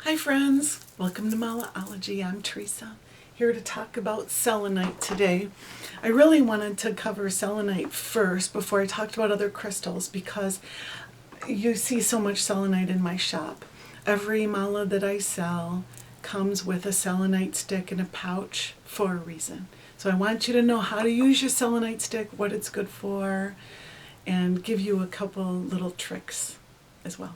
Hi friends, welcome to Malaology. I'm Teresa, here to talk about selenite today. I really wanted to cover selenite first before I talked about other crystals because you see so much selenite in my shop. Every mala that I sell comes with a selenite stick in a pouch for a reason. So I want you to know how to use your selenite stick, what it's good for, and give you a couple little tricks as well.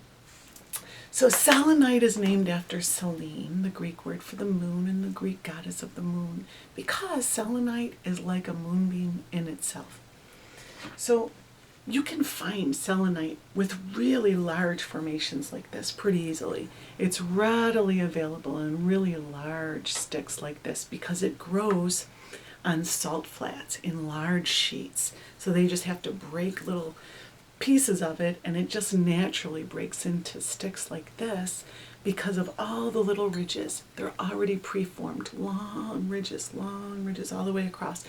So selenite is named after Selene, the Greek word for the moon and the Greek goddess of the moon, because selenite is like a moonbeam in itself. So you can find selenite with really large formations like this pretty easily. It's readily available in really large sticks like this because it grows on salt flats in large sheets. So they just have to break little pieces of it, and it just naturally breaks into sticks like this because of all the little ridges. They're already preformed, long ridges all the way across.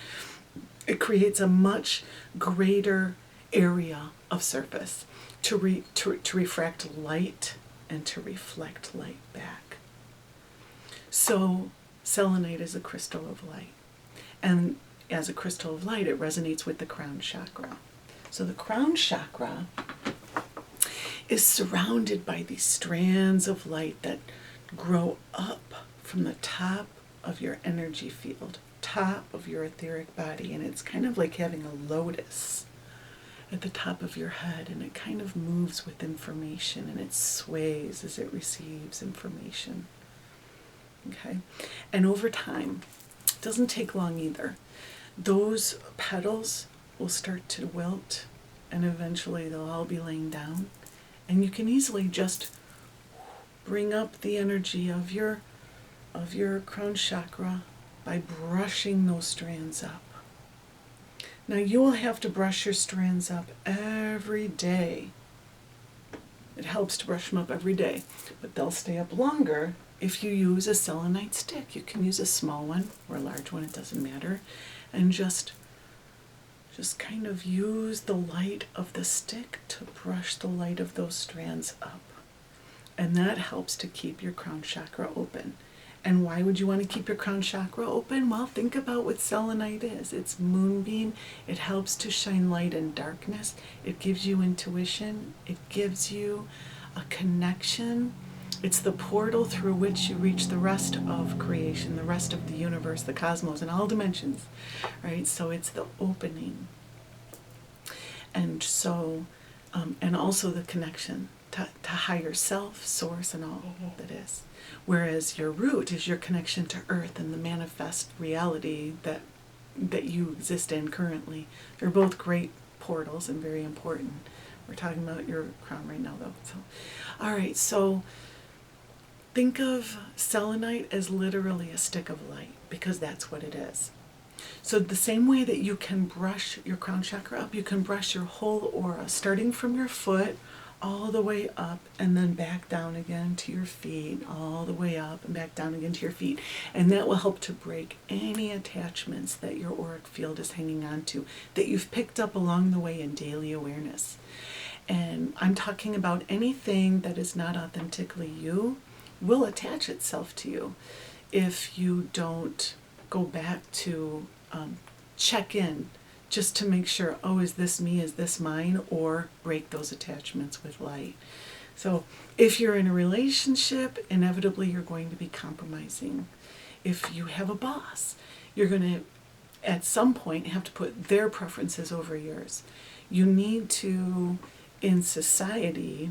It creates a much greater area of surface to refract light and to reflect light back. So selenite is a crystal of light, and as a crystal of light it resonates with the crown chakra. So the crown chakra is surrounded by these strands of light that grow up from the top of your energy field, top of your etheric body, and it's kind of like having a lotus at the top of your head, and it kind of moves with information and it sways as it receives information. Okay? And over time, it doesn't take long either, those petals will start to wilt, and eventually they'll all be laying down, and you can easily just bring up the energy of your crown chakra by brushing those strands up. Now you will have to brush your strands up every day. It helps to brush them up every day, but they'll stay up longer if you use a selenite stick. You can use a small one or a large one, it doesn't matter, and just kind of use the light of the stick to brush the light of those strands up. And that helps to keep your crown chakra open. And why would you want to keep your crown chakra open? Well, think about what selenite is. It's moonbeam. It helps to shine light in darkness. It gives you intuition. It gives you a connection. It's the portal through which you reach the rest of creation, the rest of the universe, the cosmos, and all dimensions, right? So it's the opening. And so, and also the connection to higher self, source, and all that is. Whereas your root is your connection to earth and the manifest reality that you exist in currently. They're both great portals and very important. We're talking about your crown right now, though. So, all right, so think of selenite as literally a stick of light, because that's what it is. So the same way that you can brush your crown chakra up, you can brush your whole aura, starting from your foot all the way up and then back down again to your feet, all the way up and back down again to your feet. And that will help to break any attachments that your auric field is hanging on to, that you've picked up along the way in daily awareness. And I'm talking about anything that is not authentically you will attach itself to you if you don't go back to check in just to make sure, oh, is this me, is this mine, or break those attachments with light. So if you're in a relationship, inevitably you're going to be compromising. If you have a boss, you're going to at some point have to put their preferences over yours. You need to, in society,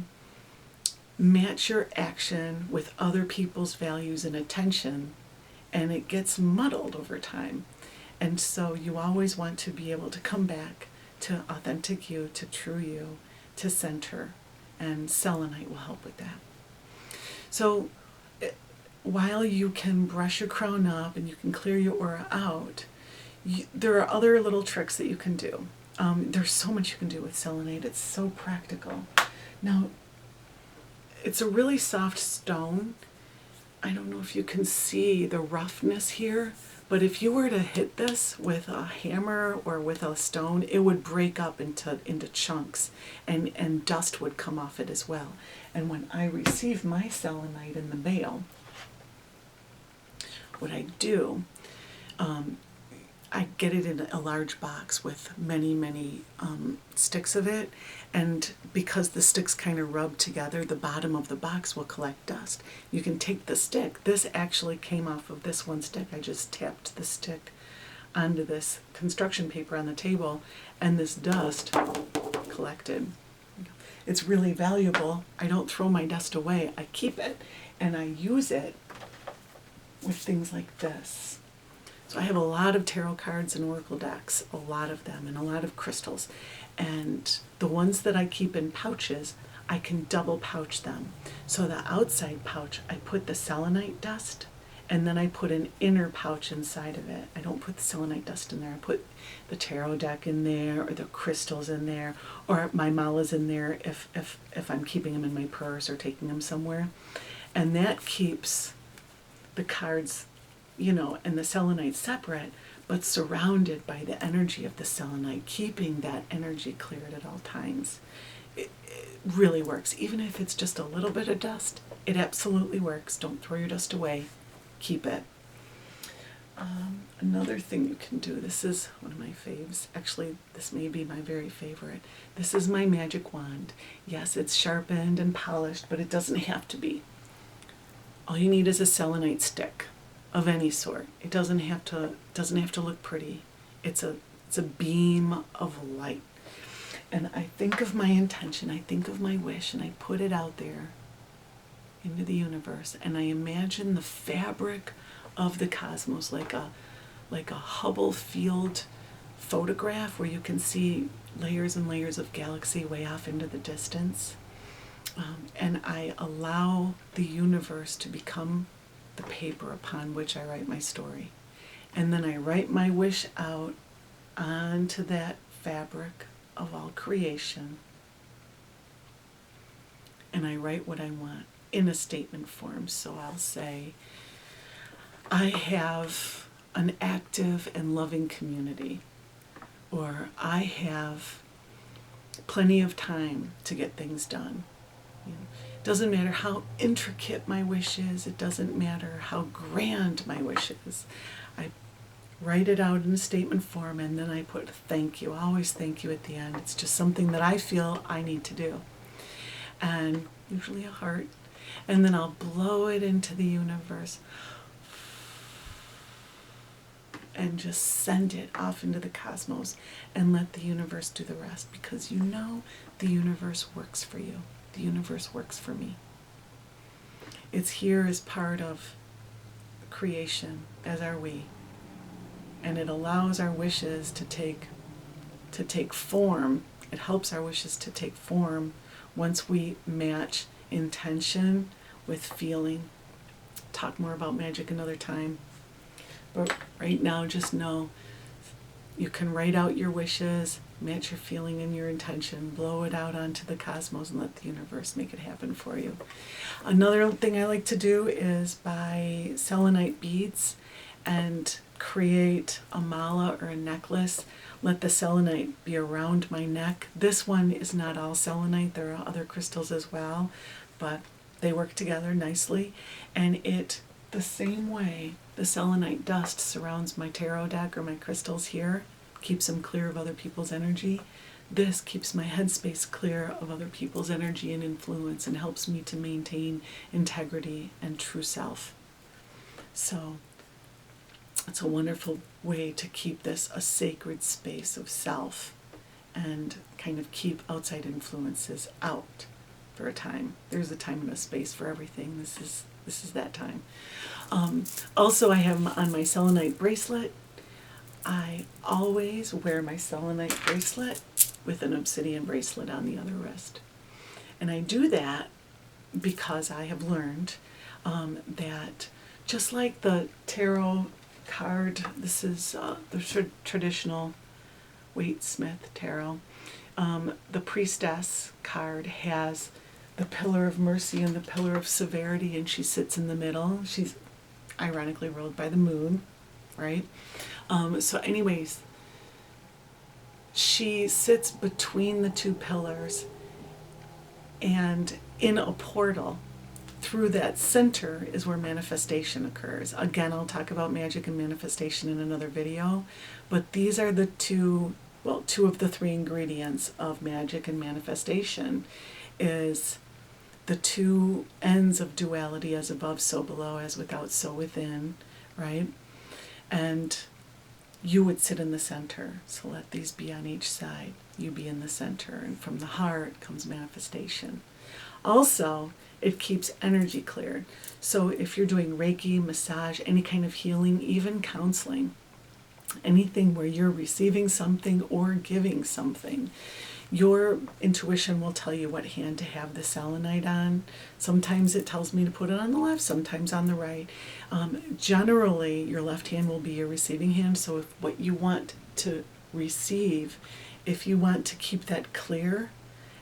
match your action with other people's values and attention, and it gets muddled over time. And so you always want to be able to come back to authentic you, to true you, to center, and selenite will help with that. So while you can brush your crown up and you can clear your aura out, there are other little tricks that you can do. There's so much you can do with selenite. It's so practical. Now, it's a really soft stone. I don't know if you can see the roughness here, But if you were to hit this with a hammer or with a stone, it would break up into chunks, and dust would come off it as well. And when I receive my selenite in the mail, what I do, I get it in a large box with many, many sticks of it, and because the sticks kind of rub together, the bottom of the box will collect dust. You can take the stick. This actually came off of this one stick. I just tapped the stick onto this construction paper on the table, and this dust collected. It's really valuable. I don't throw my dust away. I keep it, and I use it with things like this. So I have a lot of tarot cards and oracle decks, a lot of them, and a lot of crystals. And the ones that I keep in pouches, I can double pouch them. So the outside pouch, I put the selenite dust, and then I put an inner pouch inside of it. I don't put the selenite dust in there. I put the tarot deck in there, or the crystals in there, or my malas in there if I'm keeping them in my purse or taking them somewhere. And that keeps the cards, and the selenite separate, but surrounded by the energy of the selenite, keeping that energy cleared at all times. It really works. Even if it's just a little bit of dust, it absolutely works. Don't throw your dust away. Keep it. Another thing you can do, this is one of my faves. Actually, this may be my very favorite. This is my magic wand. Yes, it's sharpened and polished, but it doesn't have to be. All you need is a selenite stick of any sort. It doesn't have to look pretty. It's a beam of light. And I think of my intention, I think of my wish, and I put it out there into the universe, and I imagine the fabric of the cosmos like a Hubble field photograph where you can see layers and layers of galaxy way off into the distance. And I allow the universe to become the paper upon which I write my story. And then I write my wish out onto that fabric of all creation. And I write what I want in a statement form. So I'll say, I have an active and loving community, or I have plenty of time to get things done. It doesn't matter how intricate my wish is. It doesn't matter how grand my wish is. I write it out in a statement form, and then I put thank you. I always thank you at the end. It's just something that I feel I need to do. And usually a heart. And then I'll blow it into the universe and just send it off into the cosmos and let the universe do the rest, because the universe works for you. The universe works for me. It's here as part of creation, as are we. And it allows our wishes to take form. It helps our wishes to take form once we match intention with feeling. Talk more about magic another time. But right now, just know you can write out your wishes, match your feeling and your intention, blow it out onto the cosmos, and let the universe make it happen for you. Another thing I like to do is buy selenite beads and create a mala or a necklace. Let the selenite be around my neck. This one is not all selenite. There are other crystals as well, but they work together nicely. And the same way the selenite dust surrounds my tarot deck or my crystals here, keeps them clear of other people's energy, this keeps my headspace clear of other people's energy and influence, and helps me to maintain integrity and true self. So it's a wonderful way to keep this a sacred space of self and kind of keep outside influences out for a time. There's a time and a space for everything. This is that time. Also, I have on my selenite bracelet. I always wear my selenite bracelet with an obsidian bracelet on the other wrist. And I do that because I have learned that just like the tarot card, this is the traditional Waite-Smith tarot, the priestess card has the pillar of mercy and the pillar of severity, and she sits in the middle. She's ironically ruled by the moon, right? So anyways, she sits between the two pillars and in a portal. Through that center is where manifestation occurs. Again, I'll talk about magic and manifestation in another video, but these are the two of the three ingredients of magic and manifestation is the two ends of duality, as above, so below, as without, so within, right? And you would sit in the center. So let these be on each side. You be in the center. And from the heart comes manifestation. Also, it keeps energy cleared. So if you're doing Reiki, massage, any kind of healing, even counseling, anything where you're receiving something or giving something, your intuition will tell you what hand to have the selenite on. Sometimes it tells me to put it on the left, sometimes on the right. Generally, your left hand will be your receiving hand. So if what you want to receive, if you want to keep that clear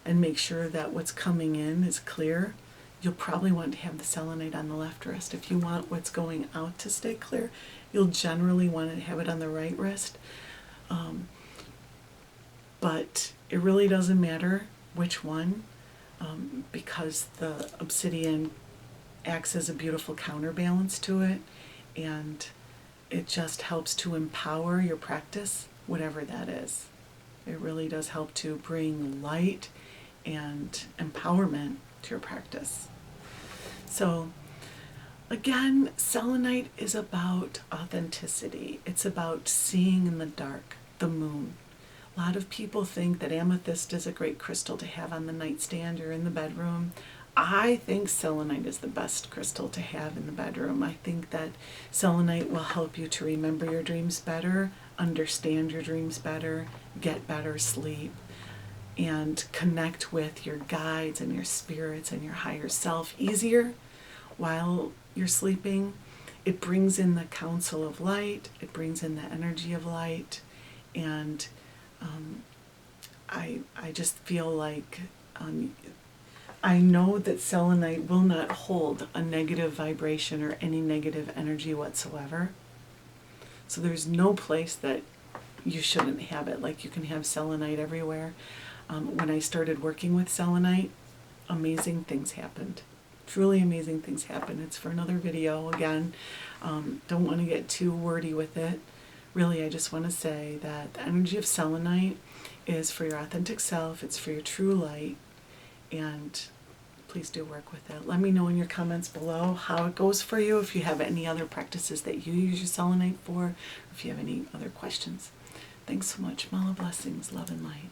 and make sure that what's coming in is clear, you'll probably want to have the selenite on the left wrist. If you want what's going out to stay clear, you'll generally want to have it on the right wrist. But it really doesn't matter which one, because the obsidian acts as a beautiful counterbalance to it, and it just helps to empower your practice, whatever that is. It really does help to bring light and empowerment to your practice. So again, selenite is about authenticity. It's about seeing in the dark, the moon. A lot of people think that amethyst is a great crystal to have on the nightstand or in the bedroom. I think selenite is the best crystal to have in the bedroom. I think that selenite will help you to remember your dreams better, understand your dreams better, get better sleep, and connect with your guides and your spirits and your higher self easier while you're sleeping. It brings in the counsel of light, it brings in the energy of light, and I just feel like I know that selenite will not hold a negative vibration or any negative energy whatsoever. So there's no place that you shouldn't have it. Like, you can have selenite everywhere. When I started working with selenite, amazing things happened. Truly amazing things happened. It's for another video. Again, don't want to get too wordy with it. Really, I just want to say that the energy of selenite is for your authentic self. It's for your true light. And please do work with it. Let me know in your comments below how it goes for you, if you have any other practices that you use your selenite for, or if you have any other questions. Thanks so much. Mala blessings, love and light.